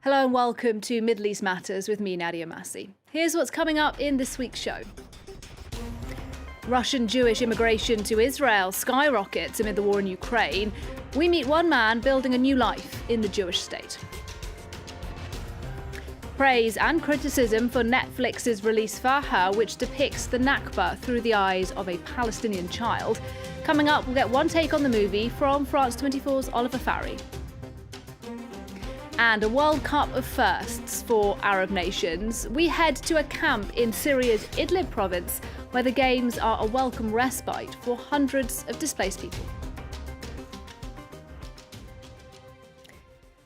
Hello and welcome to Middle East Matters with me, Nadia Massi. Here's what's coming up in this week's show. Russian Jewish immigration to Israel skyrockets amid the war in Ukraine. We meet one man building a new life in the Jewish state. Praise and criticism for Netflix's release Farha, which depicts the Nakba through the eyes of a Palestinian child. Coming up, we'll get one take on the movie from France 24's Oliver Farry. And a World Cup of firsts for Arab nations. We head to a camp in Syria's Idlib province, where the games are a welcome respite for hundreds of displaced people.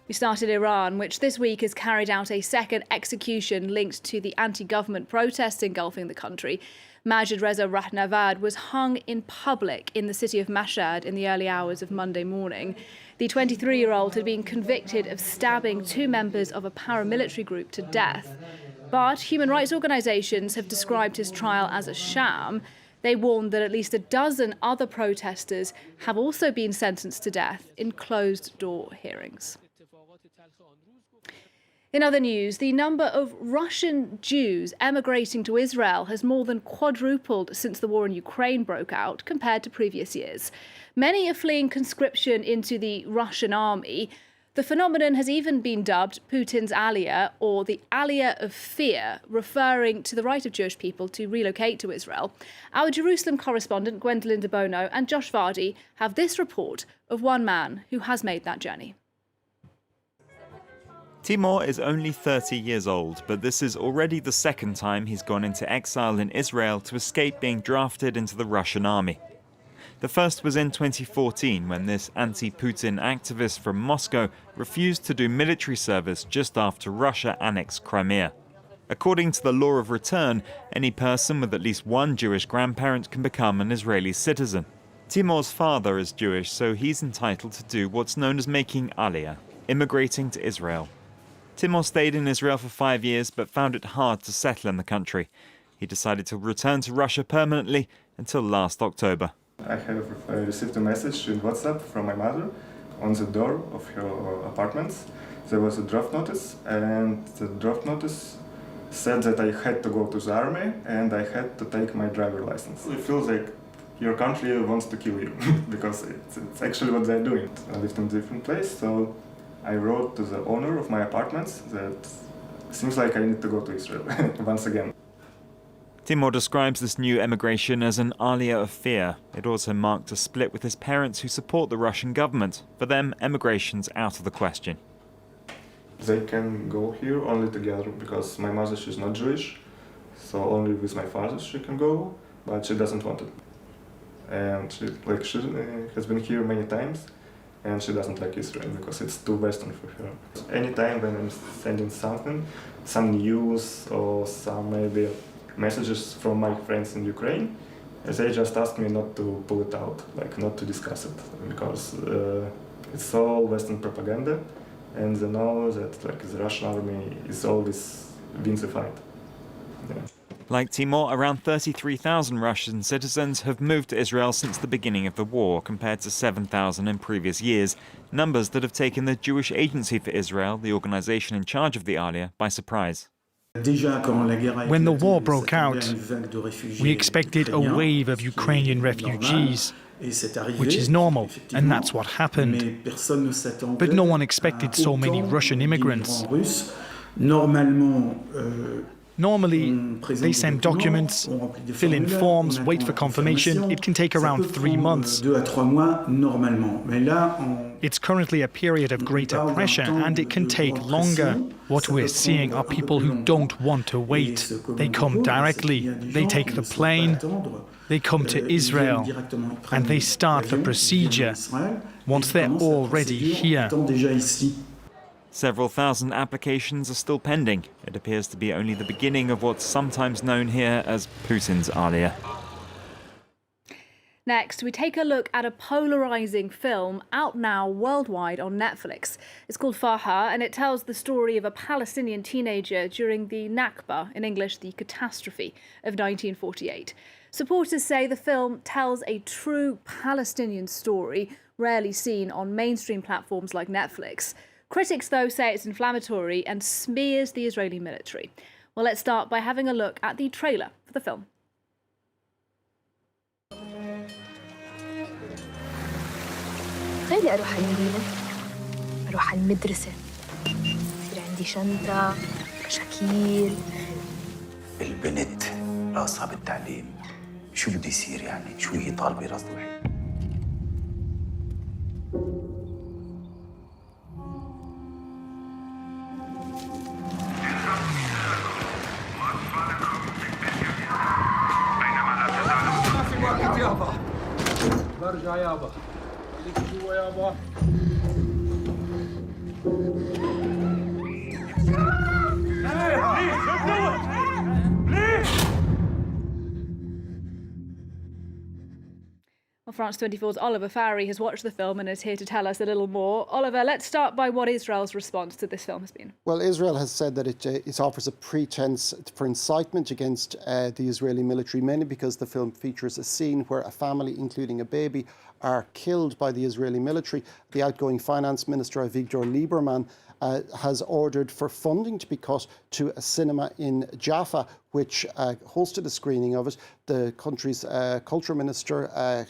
We start in Iran, which this week has carried out a second execution linked to the anti-government protests engulfing the country. Majid Reza Rahnavad was hung in public in the city of Mashhad in the early hours of Monday morning. The 23-year-old had been convicted of stabbing two members of a paramilitary group to death. But human rights organisations have described his trial as a sham. They warned that at least a dozen other protesters have also been sentenced to death in closed-door hearings. In other news, the number of Russian Jews emigrating to Israel has more than quadrupled since the war in Ukraine broke out compared to previous years. Many are fleeing conscription into the Russian army. The phenomenon has even been dubbed Putin's Aliyah, or the Aliyah of fear, referring to the right of Jewish people to relocate to Israel. Our Jerusalem correspondent Gwendolyn de Bono and Josh Vardy have this report of one man who has made that journey. Timur is only 30 years old, but this is already the second time he's gone into exile in Israel to escape being drafted into the Russian army. The first was in 2014, when this anti-Putin activist from Moscow refused to do military service just after Russia annexed Crimea. According to the law of return, any person with at least one Jewish grandparent can become an Israeli citizen. Timur's father is Jewish, so he's entitled to do what's known as making Aliyah, immigrating to Israel. Timur stayed in Israel for 5 years, but found it hard to settle in the country. He decided to return to Russia permanently until last October. I have received a message in WhatsApp from my mother on the door of her apartment. There was a draft notice, and the draft notice said that I had to go to the army and I had to take my driver license. It feels like your country wants to kill you because it's actually what they're doing. I lived in a different place, so I wrote to the owner of my apartments that seems like I need to go to Israel once again. Timur describes this new emigration as an aliyah of fear. It also marked a split with his parents who support the Russian government. For them, emigration's out of the question. They can go here only together because my mother, she's not Jewish, so only with my father she can go, but she doesn't want it. And she has been here many times, and she doesn't like Israel because it's too Western for her. Anytime when I'm sending something, some news or some maybe messages from my friends in Ukraine, they just ask me not to pull it out, like not to discuss it, because it's all Western propaganda, and they know that the Russian army is always wins the fight. Yeah. Like Timur, around 33,000 Russian citizens have moved to Israel since the beginning of the war, compared to 7,000 in previous years, numbers that have taken the Jewish Agency for Israel, the organization in charge of the Aliyah, by surprise. When the war broke out, we expected a wave of Ukrainian refugees, which is normal, and that's what happened. But no one expected so many Russian immigrants. Normally, they send documents, fill in forms, wait for confirmation. It can take around 3 months. It's currently a period of greater pressure, and it can take longer. What we're seeing are people who don't want to wait. They come directly, they take the plane, they come to Israel, and they start the procedure once they're already here. Several thousand applications are still pending. It appears to be only the beginning of what's sometimes known here as Putin's Aliyah. Next, we take a look at a polarising film out now worldwide on Netflix. It's called Farha, and it tells the story of a Palestinian teenager during the Nakba, in English, the catastrophe of 1948. Supporters say the film tells a true Palestinian story, rarely seen on mainstream platforms like Netflix. Critics, though, say it's inflammatory and smears the Israeli military. Well, let's start by having a look at the trailer for the film. غالي أروح على المدينة، أروح على المدرسة، يصير عندي شنطة، كشاكيل. البنت راسها بالتعليم، شو بده يصير يعني؟ شو هي طالبة راس وحيد؟ يابا برجع يابا خليك جوا يابا Well, France 24's Oliver Farry has watched the film and is here to tell us a little more. Oliver, let's start by what Israel's response to this film has been. Well, Israel has said that it offers a pretense for incitement against the Israeli military, mainly because the film features a scene where a family, including a baby, are killed by the Israeli military. The outgoing finance minister, Avigdor Lieberman, has ordered for funding to be cut to a cinema in Jaffa, which hosted a screening of it. The country's culture minister,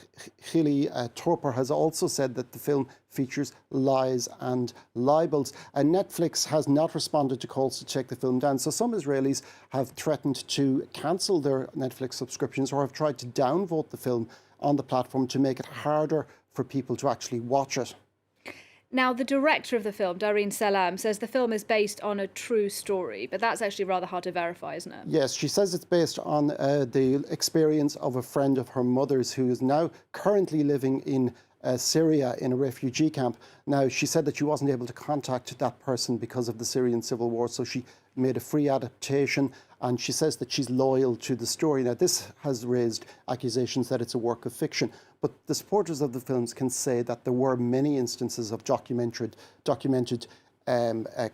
Chili Torper, has also said that the film features lies and libels. And Netflix has not responded to calls to take the film down. So some Israelis have threatened to cancel their Netflix subscriptions or have tried to downvote the film on the platform to make it harder for people to actually watch it. Now, the director of the film, Darin J Sallam, says the film is based on a true story, but that's actually rather hard to verify, isn't it? Yes, she says it's based on the experience of a friend of her mother's who is now currently living in Syria in a refugee camp. Now, she said that she wasn't able to contact that person because of the Syrian civil war, so she made a free adaptation, and she says that she's loyal to the story. Now, this has raised accusations that it's a work of fiction, but the supporters of the films can say that there were many instances of documented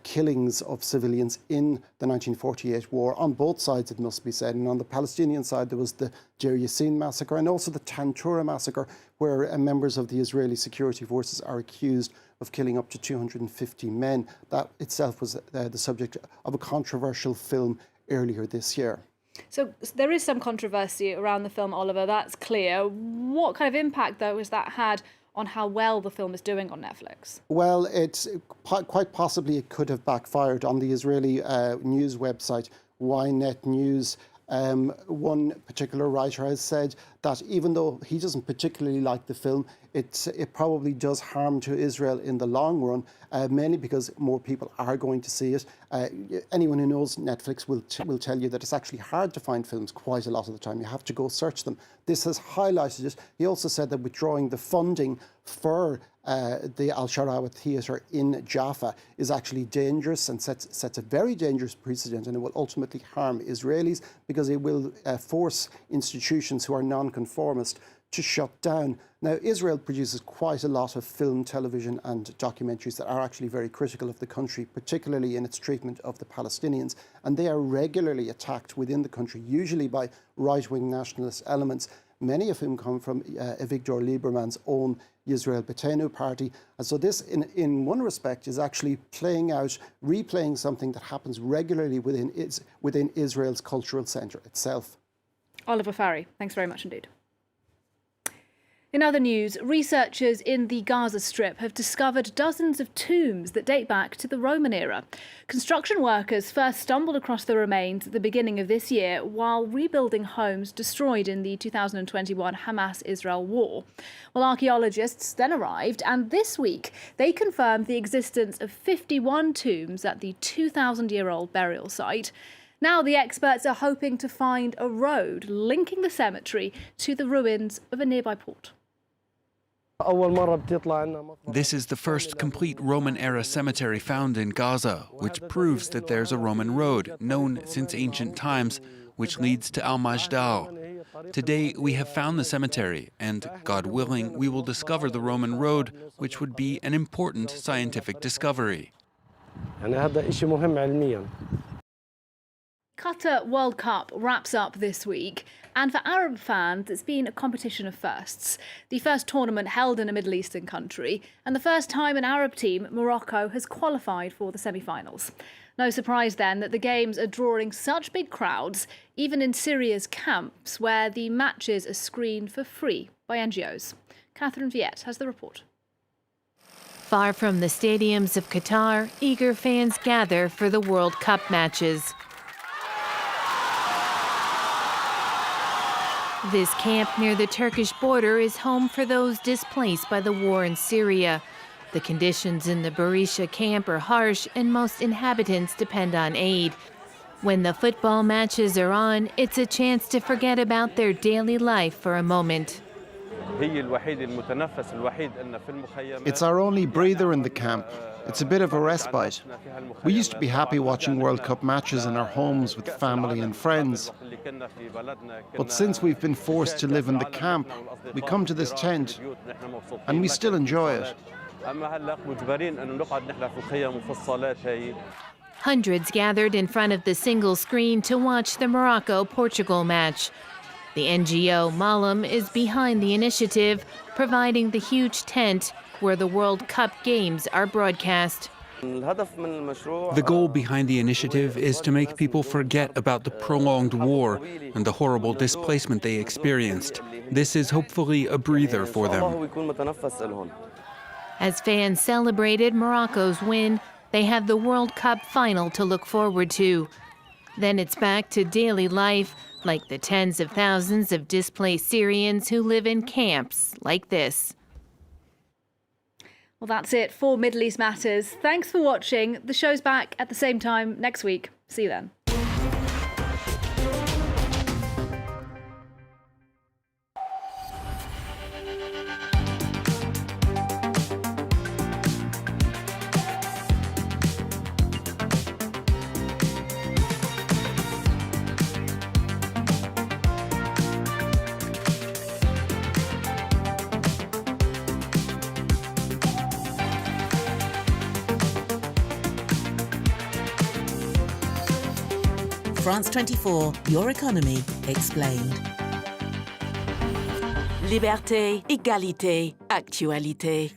killings of civilians in the 1948 war, on both sides, it must be said. And on the Palestinian side, there was the Deir Yassin massacre and also the Tantura massacre, where members of the Israeli security forces are accused of killing up to 250 men. That itself was the subject of a controversial film earlier this year. So there is some controversy around the film, Oliver, that's clear. What kind of impact, though, has that had on how well the film is doing on Netflix? Well, it's quite possibly it could have backfired. On the Israeli news website, Ynet News, one particular writer has said that even though he doesn't particularly like the film, it probably does harm to Israel in the long run, mainly because more people are going to see it. Anyone who knows Netflix will tell you that it's actually hard to find films quite a lot of the time. You have to go search them. This has highlighted it. He also said that withdrawing the funding for the Al-Sharawa Theatre in Jaffa is actually dangerous and sets a very dangerous precedent, and it will ultimately harm Israelis because it will force institutions who are non-conformist to shut down. Now, Israel produces quite a lot of film, television and documentaries that are actually very critical of the country, particularly in its treatment of the Palestinians, and they are regularly attacked within the country, usually by right-wing nationalist elements, many of whom come from Avigdor Lieberman's own Yisrael Beitenu party. And so this, in one respect, is actually replaying something that happens regularly within Israel's cultural centre itself. Oliver Farry, thanks very much indeed. In other news, researchers in the Gaza Strip have discovered dozens of tombs that date back to the Roman era. Construction workers first stumbled across the remains at the beginning of this year while rebuilding homes destroyed in the 2021 Hamas-Israel war. Well, archaeologists then arrived, and this week they confirmed the existence of 51 tombs at the 2,000-year-old burial site. Now the experts are hoping to find a road linking the cemetery to the ruins of a nearby port. This is the first complete Roman-era cemetery found in Gaza, which proves that there's a Roman road, known since ancient times, which leads to Al-Majdal. Today, we have found the cemetery, and, God willing, we will discover the Roman road, which would be an important scientific discovery. Qatar World Cup wraps up this week, and for Arab fans, it's been a competition of firsts. The first tournament held in a Middle Eastern country, and the first time an Arab team, Morocco, has qualified for the semi-finals. No surprise then that the games are drawing such big crowds, even in Syria's camps, where the matches are screened for free by NGOs. Catherine Viette has the report. Far from the stadiums of Qatar, eager fans gather for the World Cup matches. This camp near the Turkish border is home for those displaced by the war in Syria. The conditions in the Barisha camp are harsh and most inhabitants depend on aid. When the football matches are on, it's a chance to forget about their daily life for a moment. It's our only breather in the camp. It's a bit of a respite. We used to be happy watching World Cup matches in our homes with family and friends. But since we've been forced to live in the camp, we come to this tent, and we still enjoy it. Hundreds gathered in front of the single screen to watch the Morocco-Portugal match. The NGO Malam is behind the initiative, providing the huge tent where the World Cup games are broadcast. The goal behind the initiative is to make people forget about the prolonged war and the horrible displacement they experienced. This is hopefully a breather for them. As fans celebrated Morocco's win, they have the World Cup final to look forward to. Then it's back to daily life, like the tens of thousands of displaced Syrians who live in camps like this. Well, that's it for Middle East Matters. Thanks for watching. The show's back at the same time next week. See you then. France 24, your economy explained. Liberté, égalité, actualité.